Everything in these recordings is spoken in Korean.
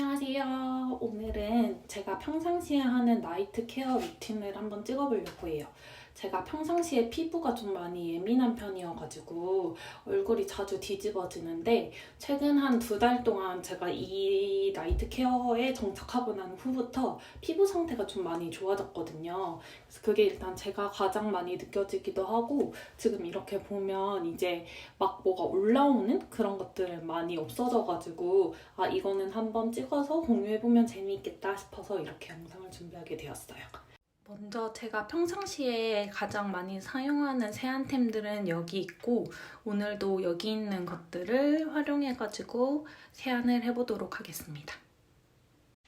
안녕하세요. 오늘은 제가 평상시에 하는 나이트 케어 루틴을 한번 찍어보려고 해요. 제가 평상시에 피부가 좀 많이 예민한 편이어가지고 얼굴이 자주 뒤집어지는데 최근 한 2달 동안 제가 이 나이트 케어에 정착하고 난 후부터 피부 상태가 좀 많이 좋아졌거든요. 그래서 그게 일단 제가 가장 많이 느껴지기도 하고 지금 이렇게 보면 이제 막 뭐가 올라오는 그런 것들 많이 없어져가지고 이거는 한번 찍어서 공유해보면 재미있겠다 싶어서 이렇게 영상을 준비하게 되었어요. 먼저 제가 평상시에 가장 많이 사용하는 세안템들은 여기 있고 오늘도 여기 있는 것들을 활용해가지고 세안을 해보도록 하겠습니다.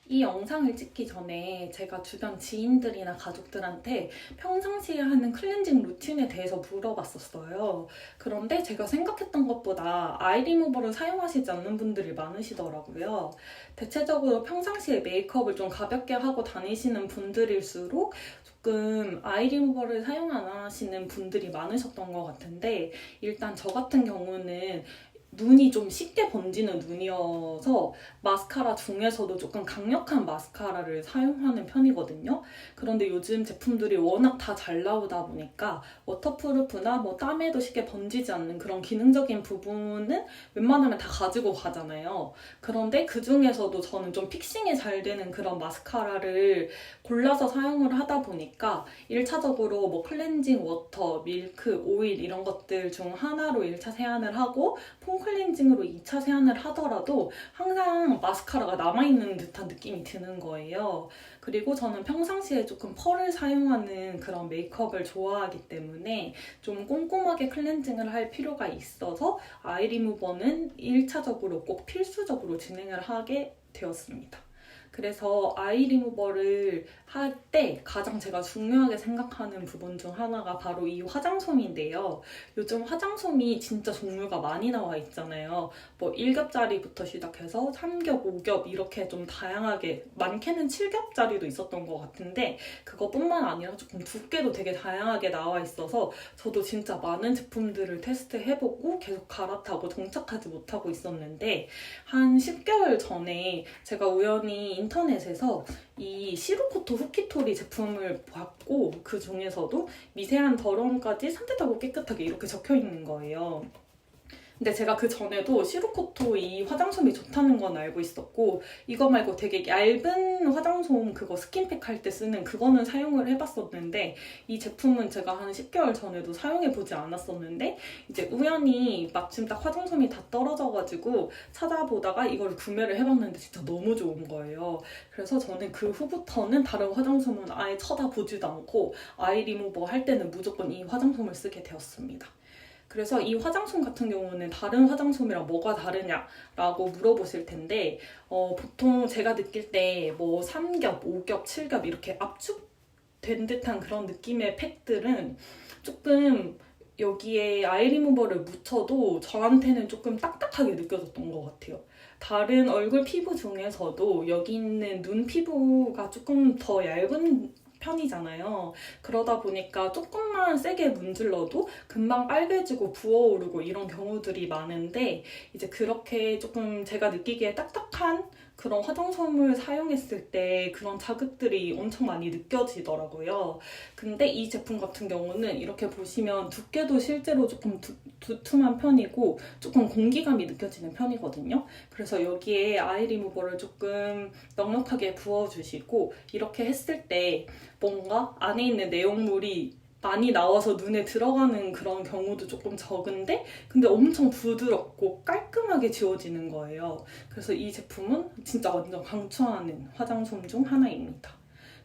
이 영상을 찍기 전에 제가 주변 지인들이나 가족들한테 평상시에 하는 클렌징 루틴에 대해서 물어봤었어요. 그런데 제가 생각했던 것보다 아이 리무버를 사용하시지 않는 분들이 많으시더라고요. 대체적으로 평상시에 메이크업을 좀 가볍게 하고 다니시는 분들일수록 조금 아이 리무버를 사용 안 하시는 분들이 많으셨던 것 같은데 일단 저 같은 경우는 눈이 좀 쉽게 번지는 눈이어서 마스카라 중에서도 조금 강력한 마스카라를 사용하는 편이거든요. 그런데 요즘 제품들이 워낙 다 잘 나오다 보니까 워터프루프나 뭐 땀에도 쉽게 번지지 않는 그런 기능적인 부분은 웬만하면 다 가지고 가잖아요. 그런데 그 중에서도 저는 좀 픽싱이 잘 되는 그런 마스카라를 골라서 사용을 하다 보니까 1차적으로 뭐 클렌징 워터, 밀크, 오일 이런 것들 중 하나로 1차 세안을 하고 폼 클렌징으로 2차 세안을 하더라도 항상 마스카라가 남아있는 듯한 느낌이 드는 거예요. 그리고 저는 평상시에 조금 펄을 사용하는 그런 메이크업을 좋아하기 때문에 좀 꼼꼼하게 클렌징을 할 필요가 있어서 아이 리무버는 1차적으로 꼭 필수적으로 진행을 하게 되었습니다. 그래서 아이 리무버를 할 때 가장 제가 중요하게 생각하는 부분 중 하나가 바로 이 화장솜인데요. 요즘 화장솜이 진짜 종류가 많이 나와 있잖아요. 뭐 1겹짜리부터 시작해서 3겹, 5겹 이렇게 좀 다양하게 많게는 7겹짜리도 있었던 것 같은데 그것뿐만 아니라 조금 두께도 되게 다양하게 나와 있어서 저도 진짜 많은 제품들을 테스트해보고 계속 갈아타고 정착하지 못하고 있었는데 한 10개월 전에 제가 우연히 인터넷에서 이 시루코토 후키토리 제품을 봤고 그 중에서도 미세한 더러움까지 산뜻하고 깨끗하게 이렇게 적혀 있는 거예요. 근데 제가 그 전에도 시루코토 이 화장솜이 좋다는 건 알고 있었고 이거 말고 되게 얇은 화장솜 그거 스킨팩 할 때 쓰는 그거는 사용을 해봤었는데 이 제품은 제가 한 10개월 전에도 사용해보지 않았었는데 이제 우연히 마침 딱 화장솜이 다 떨어져가지고 찾아보다가 이걸 구매를 해봤는데 진짜 너무 좋은 거예요. 그래서 저는 그 후부터는 다른 화장솜은 아예 쳐다보지도 않고 아이 리무버 할 때는 무조건 이 화장솜을 쓰게 되었습니다. 그래서 이 화장솜 같은 경우는 다른 화장솜이랑 뭐가 다르냐라고 물어보실 텐데 보통 제가 느낄 때 뭐 3겹, 5겹, 7겹 이렇게 압축된 듯한 그런 느낌의 팩들은 조금 여기에 아이 리무버를 묻혀도 저한테는 조금 딱딱하게 느껴졌던 것 같아요. 다른 얼굴 피부 중에서도 여기 있는 눈 피부가 조금 더 얇은 편이잖아요. 그러다 보니까 조금만 세게 문질러도 금방 빨개지고 부어오르고 이런 경우들이 많은데 이제 그렇게 조금 제가 느끼기에 딱딱한 그런 화장솜을 사용했을 때 그런 자극들이 엄청 많이 느껴지더라고요. 근데 이 제품 같은 경우는 이렇게 보시면 두께도 실제로 조금 두툼한 편이고 조금 공기감이 느껴지는 편이거든요. 그래서 여기에 아이 리무버를 조금 넉넉하게 부어주시고 이렇게 했을 때 뭔가 안에 있는 내용물이 많이 나와서 눈에 들어가는 그런 경우도 조금 적은데 근데 엄청 부드럽고 깔끔하게 지워지는 거예요. 그래서 이 제품은 진짜 완전 강추하는 화장솜 중 하나입니다.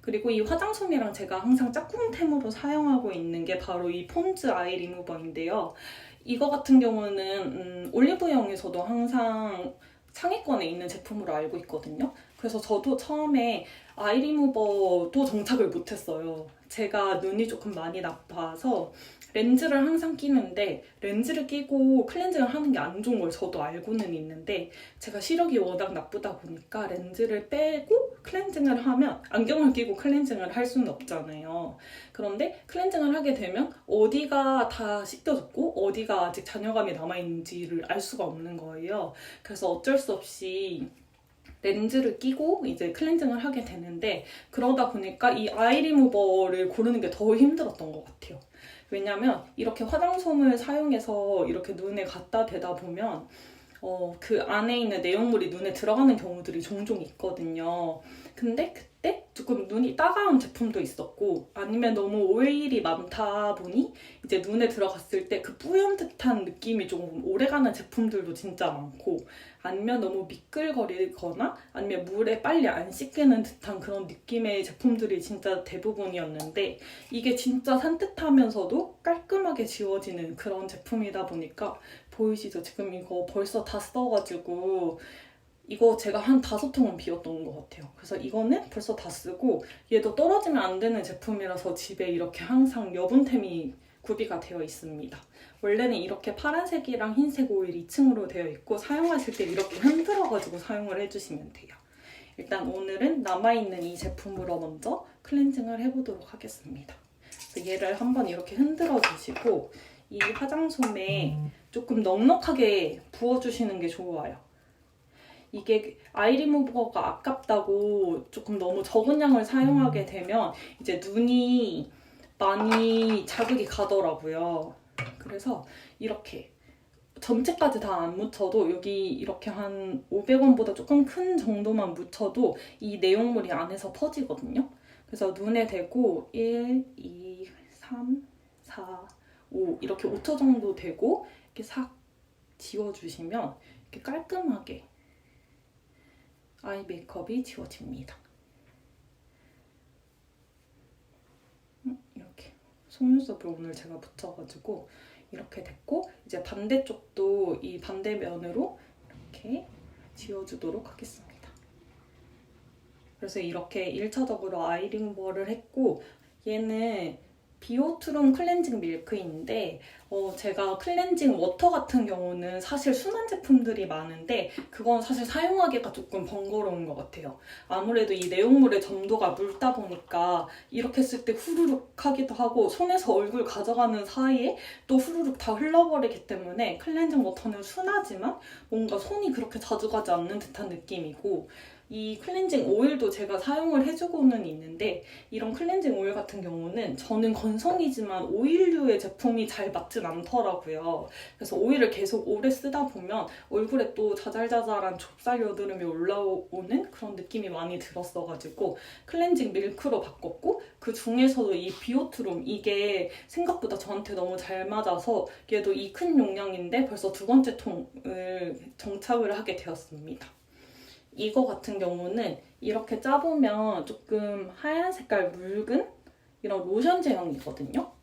그리고 이 화장솜이랑 제가 항상 짝꿍템으로 사용하고 있는 게 바로 이 폰즈 아이 리무버인데요. 이거 같은 경우는 올리브영에서도 항상 상위권에 있는 제품으로 알고 있거든요. 그래서 저도 처음에 아이 리무버도 정착을 못했어요. 제가 눈이 조금 많이 나빠서 렌즈를 항상 끼는데 렌즈를 끼고 클렌징을 하는 게 안 좋은 걸 저도 알고는 있는데 제가 시력이 워낙 나쁘다 보니까 렌즈를 빼고 클렌징을 하면 안경을 끼고 클렌징을 할 수는 없잖아요. 그런데 클렌징을 하게 되면 어디가 다 씻겨졌고 어디가 아직 잔여감이 남아있는지를 알 수가 없는 거예요. 그래서 어쩔 수 없이 렌즈를 끼고 이제 클렌징을 하게 되는데 그러다 보니까 이 아이 리무버를 고르는 게 더 힘들었던 것 같아요. 왜냐면 이렇게 화장솜을 사용해서 이렇게 눈에 갖다 대다 보면 그 안에 있는 내용물이 눈에 들어가는 경우들이 종종 있거든요. 근데 그때 조금 눈이 따가운 제품도 있었고 아니면 너무 오일이 많다 보니 이제 눈에 들어갔을 때 그 뿌연 듯한 느낌이 조금 오래가는 제품들도 진짜 많고 아니면 너무 미끌거리거나 아니면 물에 빨리 안 씻기는 듯한 그런 느낌의 제품들이 진짜 대부분이었는데 이게 진짜 산뜻하면서도 깔끔하게 지워지는 그런 제품이다 보니까 보이시죠? 지금 이거 벌써 다 써가지고 이거 제가 한 5통은 비웠던 것 같아요. 그래서 이거는 벌써 다 쓰고 얘도 떨어지면 안 되는 제품이라서 집에 이렇게 항상 여분템이 구비가 되어 있습니다. 원래는 이렇게 파란색이랑 흰색 오일 2층으로 되어 있고 사용하실 때 이렇게 흔들어가지고 사용을 해주시면 돼요. 일단 오늘은 남아있는 이 제품으로 먼저 클렌징을 해보도록 하겠습니다. 그래서 얘를 한번 이렇게 흔들어 주시고 이 화장솜에 조금 넉넉하게 부어주시는 게 좋아요. 이게 아이 리무버가 아깝다고 조금 너무 적은 양을 사용하게 되면 이제 눈이 많이 자극이 가더라고요. 그래서 이렇게 전체까지 다 안 묻혀도 여기 이렇게 한 500원보다 조금 큰 정도만 묻혀도 이 내용물이 안에서 퍼지거든요. 그래서 눈에 대고 1, 2, 3, 4, 5 이렇게 5초 정도 되고 이렇게 싹 지워주시면 이렇게 깔끔하게 아이 메이크업이 지워집니다. 이렇게 속눈썹을 오늘 제가 붙여가지고 이렇게 됐고 이제 반대쪽도 이 반대면으로 이렇게 지워주도록 하겠습니다. 그래서 이렇게 1차적으로 아이 리무버를 했고 얘는 비오트룸 클렌징 밀크인데 제가 클렌징 워터 같은 경우는 사실 순한 제품들이 많은데 그건 사실 사용하기가 조금 번거로운 것 같아요. 아무래도 이 내용물의 점도가 묽다 보니까 이렇게 쓸 때 후루룩 하기도 하고 손에서 얼굴 가져가는 사이에 또 후루룩 다 흘러버리기 때문에 클렌징 워터는 순하지만 뭔가 손이 그렇게 자주 가지 않는 듯한 느낌이고 이 클렌징 오일도 제가 사용을 해주고는 있는데 이런 클렌징 오일 같은 경우는 저는 건성이지만 오일류의 제품이 잘 맞진 않더라고요. 그래서 오일을 계속 오래 쓰다 보면 얼굴에 또 자잘자잘한 좁쌀 여드름이 올라오는 그런 느낌이 많이 들었어가지고 클렌징 밀크로 바꿨고 그 중에서도 이 비오트룸 이게 생각보다 저한테 너무 잘 맞아서 얘도 이 큰 용량인데 벌써 2번째 통을 정착을 하게 되었습니다. 이거 같은 경우는 이렇게 짜보면 조금 하얀 색깔 묽은 이런 로션 제형이거든요.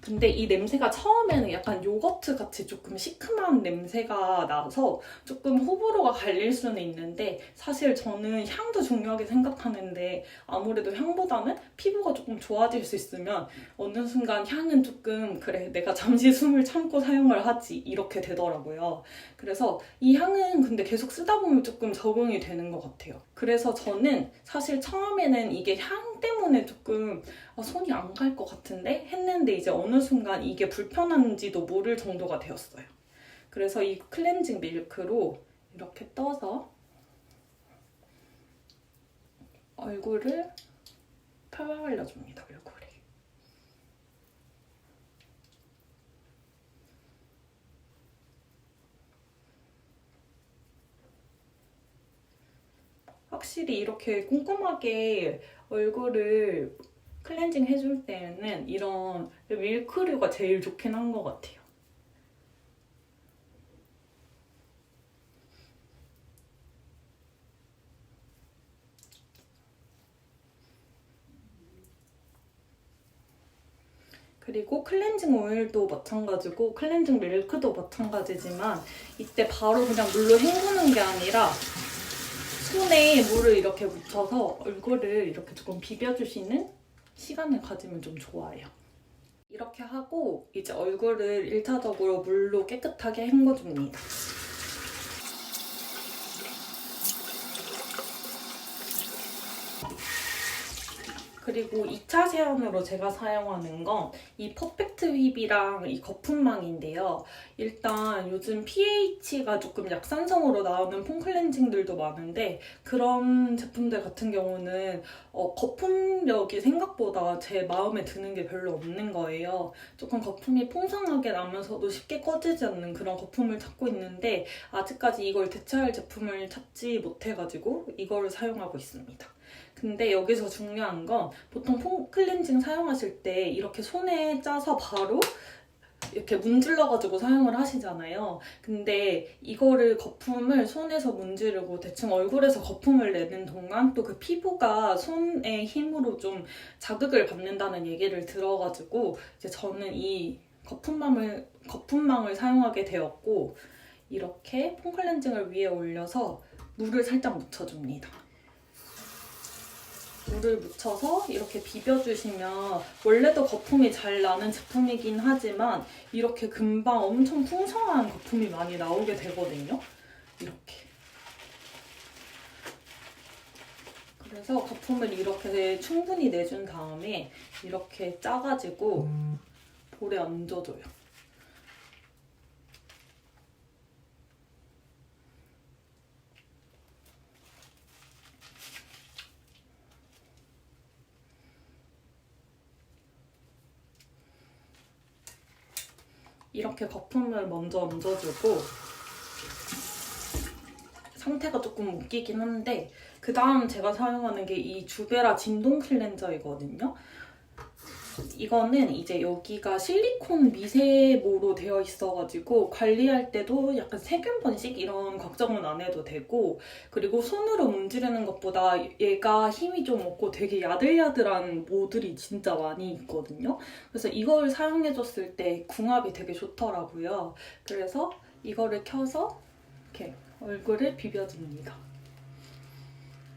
근데 이 냄새가 처음에는 약간 요거트 같이 조금 시큼한 냄새가 나서 조금 호불호가 갈릴 수는 있는데 사실 저는 향도 중요하게 생각하는데 아무래도 향보다는 피부가 조금 좋아질 수 있으면 어느 순간 향은 조금 그래 내가 잠시 숨을 참고 사용을 하지 이렇게 되더라고요. 그래서 이 향은 근데 계속 쓰다 보면 조금 적응이 되는 것 같아요. 그래서 저는 사실 처음에는 이게 향 때문에 조금 손이 안 갈 것 같은데 했는데 이제 어느 순간 이게 불편한지도 모를 정도가 되었어요. 그래서 이 클렌징 밀크로 이렇게 떠서 얼굴을 펴발려줍니다. 얼굴에. 확실히 이렇게 꼼꼼하게 얼굴을 클렌징 해줄 때는 이런 밀크류가 제일 좋긴 한 것 같아요. 그리고 클렌징 오일도 마찬가지고 클렌징 밀크도 마찬가지지만 이때 바로 그냥 물로 헹구는 게 아니라 손에 물을 이렇게 묻혀서 얼굴을 이렇게 조금 비벼주시는 시간을 가지면 좀 좋아요. 이렇게 하고 이제 얼굴을 1차적으로 물로 깨끗하게 헹궈줍니다. 그리고 2차 세안으로 제가 사용하는 건 이 퍼펙트 휘비랑 이 거품망인데요. 일단 요즘 pH가 조금 약산성으로 나오는 폼 클렌징들도 많은데 그런 제품들 같은 경우는 거품력이 생각보다 제 마음에 드는 게 별로 없는 거예요. 조금 거품이 풍성하게 나면서도 쉽게 꺼지지 않는 그런 거품을 찾고 있는데 아직까지 이걸 대체할 제품을 찾지 못해가지고 이거를 사용하고 있습니다. 근데 여기서 중요한 건 보통 폼 클렌징 사용하실 때 이렇게 손에 짜서 바로 이렇게 문질러가지고 사용을 하시잖아요. 근데 이거를 거품을 손에서 문지르고 대충 얼굴에서 거품을 내는 동안 또 그 피부가 손의 힘으로 좀 자극을 받는다는 얘기를 들어가지고 이제 저는 이 거품망을 사용하게 되었고 이렇게 폼 클렌징을 위에 올려서 물을 살짝 묻혀줍니다. 물을 묻혀서 이렇게 비벼주시면 원래도 거품이 잘 나는 제품이긴 하지만 이렇게 금방 엄청 풍성한 거품이 많이 나오게 되거든요. 이렇게. 그래서 거품을 이렇게 충분히 내준 다음에 이렇게 짜가지고 볼에 얹어줘요. 이렇게 거품을 먼저 얹어주고 상태가 조금 웃기긴 한데 그 다음 제가 사용하는 게 이 주베라 진동 클렌저이거든요. 이거는 이제 여기가 실리콘 미세모로 되어 있어가지고 관리할 때도 약간 세균번식 이런 걱정은 안 해도 되고 그리고 손으로 문지르는 것보다 얘가 힘이 좀 없고 되게 야들야들한 모들이 진짜 많이 있거든요. 그래서 이걸 사용해줬을 때 궁합이 되게 좋더라고요. 그래서 이거를 켜서 이렇게 얼굴을 비벼줍니다.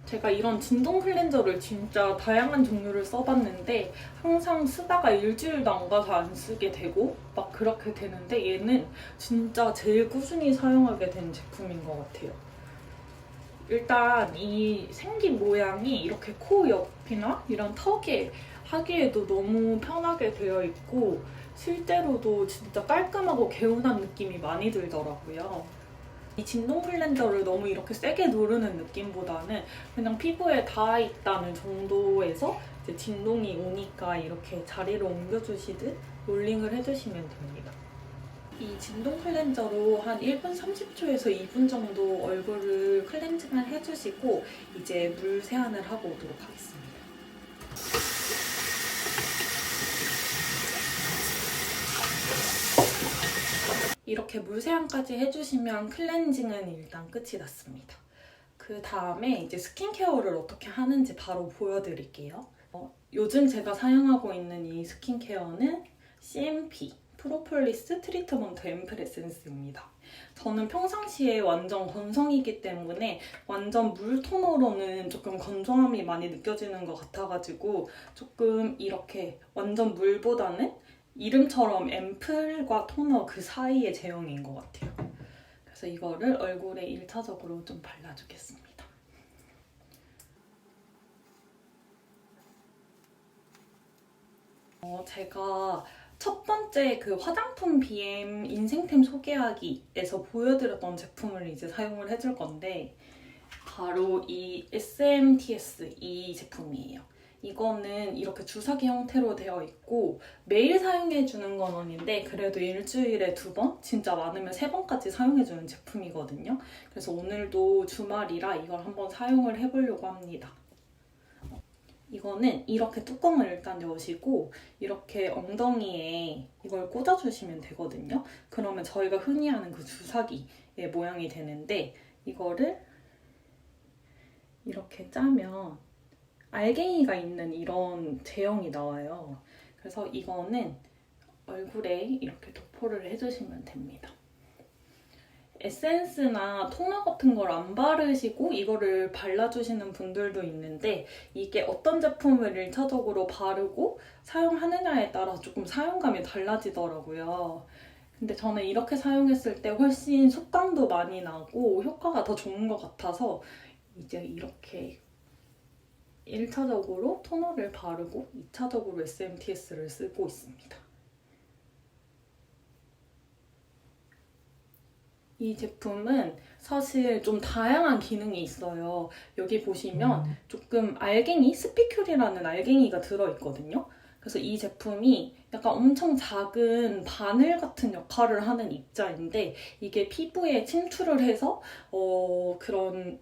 제가 이런 진동 클렌저를 진짜 다양한 종류를 써봤는데 항상 쓰다가 일주일도 안 가서 안 쓰게 되고 막 그렇게 되는데 얘는 진짜 제일 꾸준히 사용하게 된 제품인 것 같아요. 일단 이 생긴 모양이 이렇게 코 옆이나 이런 턱에 하기에도 너무 편하게 되어 있고 실제로도 진짜 깔끔하고 개운한 느낌이 많이 들더라고요. 이 진동 클렌저를 너무 이렇게 세게 누르는 느낌보다는 그냥 피부에 닿아 있다는 정도에서 이제 진동이 오니까 이렇게 자리를 옮겨주시듯 롤링을 해주시면 됩니다. 이 진동 클렌저로 한 1분 30초에서 2분 정도 얼굴을 클렌징을 해주시고 이제 물 세안을 하고 오도록 하겠습니다. 이렇게 물 세안까지 해주시면 클렌징은 일단 끝이 났습니다. 그 다음에 이제 스킨케어를 어떻게 하는지 바로 보여드릴게요. 요즘 제가 사용하고 있는 이 스킨케어는 CMP 프로폴리스 트리트먼트 앰플 에센스입니다. 저는 평상시에 완전 건성이기 때문에 완전 물 토너로는 조금 건조함이 많이 느껴지는 것 같아가지고 조금 이렇게 완전 물보다는 이름처럼 앰플과 토너 그 사이의 제형인 것 같아요. 그래서 이거를 얼굴에 1차적으로 좀 발라주겠습니다. 제가 첫 번째 그 화장품 BM 인생템 소개하기에서 보여드렸던 제품을 이제 사용을 해줄 건데 바로 이 SMTS 이 제품이에요. 이거는 이렇게 주사기 형태로 되어 있고 매일 사용해주는 건 아닌데 그래도 일주일에 2번, 진짜 많으면 3번까지 사용해주는 제품이거든요. 그래서 오늘도 주말이라 이걸 한번 사용을 해보려고 합니다. 이거는 이렇게 뚜껑을 일단 여시고 이렇게 엉덩이에 이걸 꽂아주시면 되거든요. 그러면 저희가 흔히 하는 그 주사기의 모양이 되는데 이거를 이렇게 짜면 알갱이가 있는 이런 제형이 나와요. 그래서 이거는 얼굴에 이렇게 도포를 해주시면 됩니다. 에센스나 토너 같은 걸 안 바르시고 이거를 발라주시는 분들도 있는데 이게 어떤 제품을 1차적으로 바르고 사용하느냐에 따라 조금 사용감이 달라지더라고요. 근데 저는 이렇게 사용했을 때 훨씬 속감도 많이 나고 효과가 더 좋은 것 같아서 이제 이렇게 1차적으로 토너를 바르고 2차적으로 SMTS를 쓰고 있습니다. 이 제품은 사실 좀 다양한 기능이 있어요. 여기 보시면 조금 알갱이, 스피큘이라는 알갱이가 들어있거든요. 그래서 이 제품이 약간 엄청 작은 바늘 같은 역할을 하는 입자인데 이게 피부에 침투를 해서 그런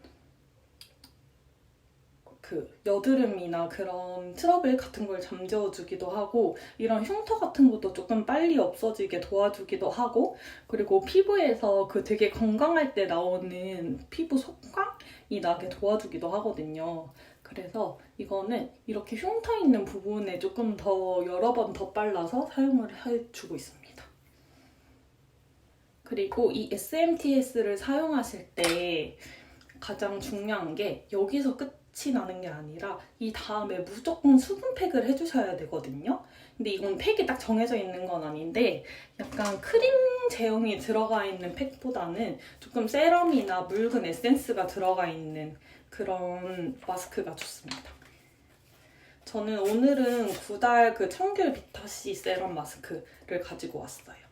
여드름이나 그런 트러블 같은 걸 잠재워주기도 하고 이런 흉터 같은 것도 조금 빨리 없어지게 도와주기도 하고 그리고 피부에서 그 되게 건강할 때 나오는 피부 속광이 나게 도와주기도 하거든요. 그래서 이거는 이렇게 흉터 있는 부분에 조금 더 여러 번 더 발라서 사용을 해주고 있습니다. 그리고 이 SMTS를 사용하실 때 가장 중요한 게 여기서 끝이 나는 게 아니라 이 다음에 무조건 수분팩을 해주셔야 되거든요. 근데 이건 팩이 딱 정해져 있는 건 아닌데 약간 크림 제형이 들어가 있는 팩보다는 조금 세럼이나 묽은 에센스가 들어가 있는 그런 마스크가 좋습니다. 저는 오늘은 구달 그 청귤 비타C 세럼 마스크를 가지고 왔어요.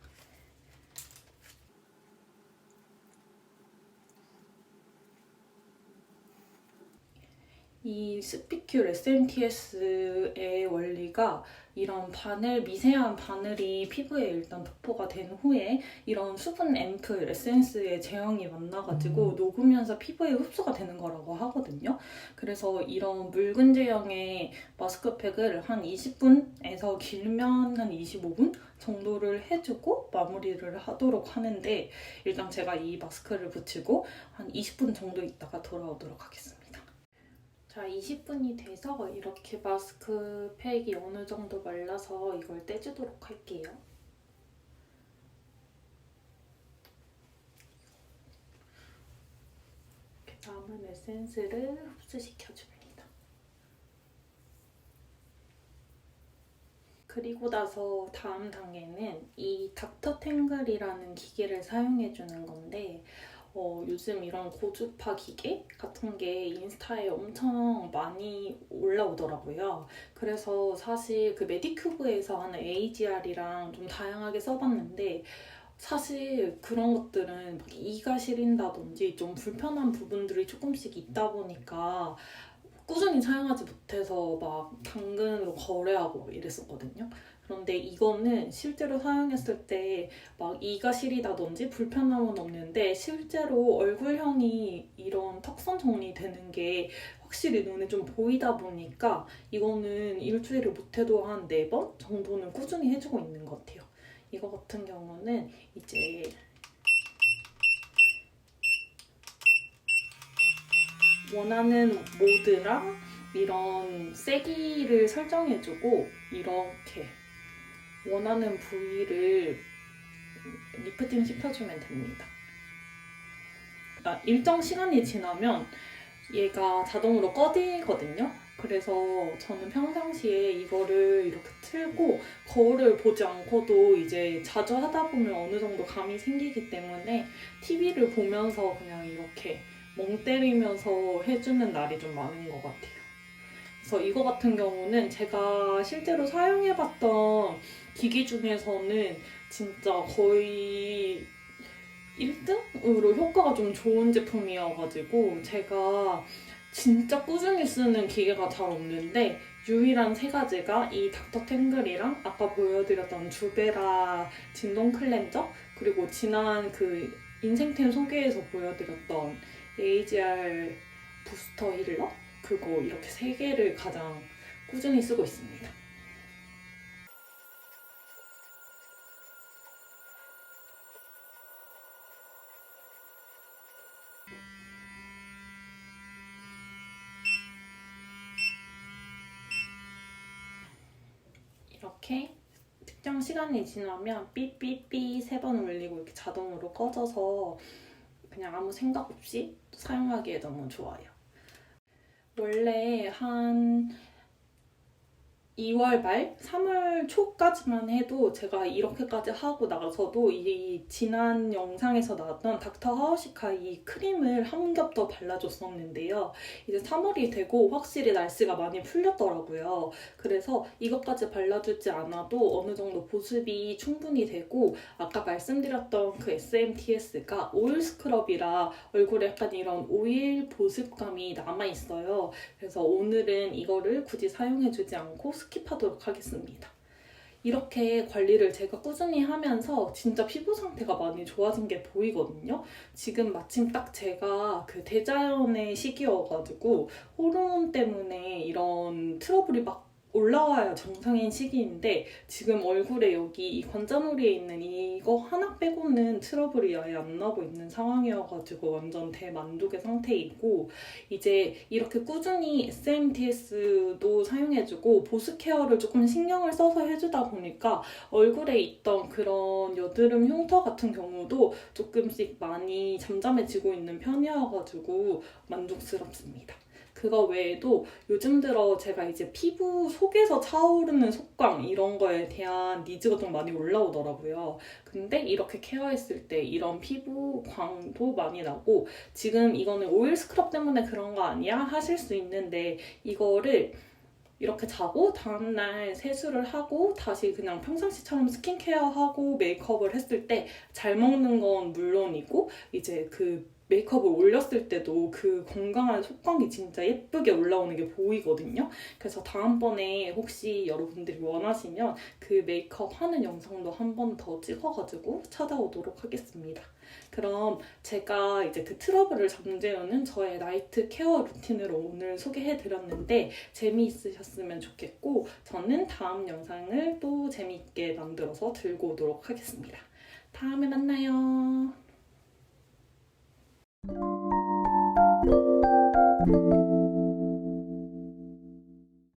이 스피큘 SMTS의 원리가 이런 미세한 바늘이 피부에 일단 도포가 된 후에 이런 수분 앰플, 에센스의 제형이 만나가지고 녹으면서 피부에 흡수가 되는 거라고 하거든요. 그래서 이런 묽은 제형의 마스크팩을 한 20분에서 길면 한 25분 정도를 해주고 마무리를 하도록 하는데 일단 제가 이 마스크를 붙이고 한 20분 정도 있다가 돌아오도록 하겠습니다. 자, 20분이 돼서 이렇게 마스크팩이 어느 정도 말라서 이걸 떼주도록 할게요. 이렇게 남은 에센스를 흡수시켜줍니다. 그리고 나서 다음 단계는 이 닥터 탱글이라는 기계를 사용해주는 건데 요즘 이런 고주파 기계 같은 게 인스타에 엄청 많이 올라오더라고요. 그래서 사실 그 메디큐브에서 하는 AGR이랑 좀 다양하게 써봤는데 사실 그런 것들은 막 이가 시린다든지 좀 불편한 부분들이 조금씩 있다 보니까 꾸준히 사용하지 못해서 막 당근으로 거래하고 이랬었거든요. 그런데 이거는 실제로 사용했을 때 막 이가 시리다든지 불편함은 없는데 실제로 얼굴형이 이런 턱선 정리되는 게 확실히 눈에 좀 보이다 보니까 이거는 일주일을 못해도 한 4번 정도는 꾸준히 해주고 있는 것 같아요. 이거 같은 경우는 이제 원하는 모드랑 이런 세기를 설정해주고 이렇게 원하는 부위를 리프팅 시켜주면 됩니다. 일정 시간이 지나면 얘가 자동으로 꺼지거든요. 그래서 저는 평상시에 이거를 이렇게 틀고 거울을 보지 않고도 이제 자주 하다 보면 어느 정도 감이 생기기 때문에 TV를 보면서 그냥 이렇게 멍 때리면서 해주는 날이 좀 많은 것 같아요. 그래서 이거 같은 경우는 제가 실제로 사용해봤던 기기 중에서는 진짜 거의 1등으로 효과가 좀 좋은 제품이어가지고 제가 진짜 꾸준히 쓰는 기계가 잘 없는데 유일한 3가지가 이 닥터 탱글이랑 아까 보여드렸던 주베라 진동 클렌저 그리고 지난 그 인생템 소개에서 보여드렸던 AGR 부스터 힐러 그거 이렇게 3개를 가장 꾸준히 쓰고 있습니다. 이렇게 특정 시간이 지나면 삐삐삐 3번 울리고 이렇게 자동으로 꺼져서 그냥 아무 생각 없이 사용하기에 너무 좋아요. 원래 한 2월 말, 3월 초까지만 해도 제가 이렇게까지 하고 나서도 이 지난 영상에서 나왔던 닥터 하우시카 이 크림을 한 겹 더 발라줬었는데요. 이제 3월이 되고 확실히 날씨가 많이 풀렸더라고요. 그래서 이것까지 발라주지 않아도 어느 정도 보습이 충분히 되고 아까 말씀드렸던 그 SMTS가 오일 스크럽이라 얼굴에 약간 이런 오일 보습감이 남아있어요. 그래서 오늘은 이거를 굳이 사용해주지 않고 스킵하도록 하겠습니다. 이렇게 관리를 제가 꾸준히 하면서 진짜 피부 상태가 많이 좋아진 게 보이거든요. 지금 마침 딱 제가 그 대자연의 시기여가지고 호르몬 때문에 이런 트러블이 막 올라와야 정상인 시기인데 지금 얼굴에 여기 이 관자놀이에 있는 이거 하나 빼고는 트러블이 아예 안 나고 있는 상황이어가지고 완전 대만족의 상태이고 이제 이렇게 꾸준히 SMTS도 사용해주고 보습 케어를 조금 신경을 써서 해주다 보니까 얼굴에 있던 그런 여드름 흉터 같은 경우도 조금씩 많이 잠잠해지고 있는 편이어가지고 만족스럽습니다. 그거 외에도 요즘 들어 제가 이제 피부 속에서 차오르는 속광 이런 거에 대한 니즈가 좀 많이 올라오더라고요. 근데 이렇게 케어했을 때 이런 피부 광도 많이 나고 지금 이거는 오일 스크럽 때문에 그런 거 아니야? 하실 수 있는데 이거를 이렇게 자고 다음날 세수를 하고 다시 그냥 평상시처럼 스킨케어하고 메이크업을 했을 때 잘 먹는 건 물론이고 이제 그 메이크업을 올렸을 때도 그 건강한 속광이 진짜 예쁘게 올라오는 게 보이거든요. 그래서 다음번에 혹시 여러분들이 원하시면 그 메이크업 하는 영상도 한 번 더 찍어가지고 찾아오도록 하겠습니다. 그럼 제가 이제 그 트러블을 잠재우는 저의 나이트 케어 루틴으로 오늘 소개해드렸는데 재미있으셨으면 좋겠고 저는 다음 영상을 또 재미있게 만들어서 들고 오도록 하겠습니다. 다음에 만나요.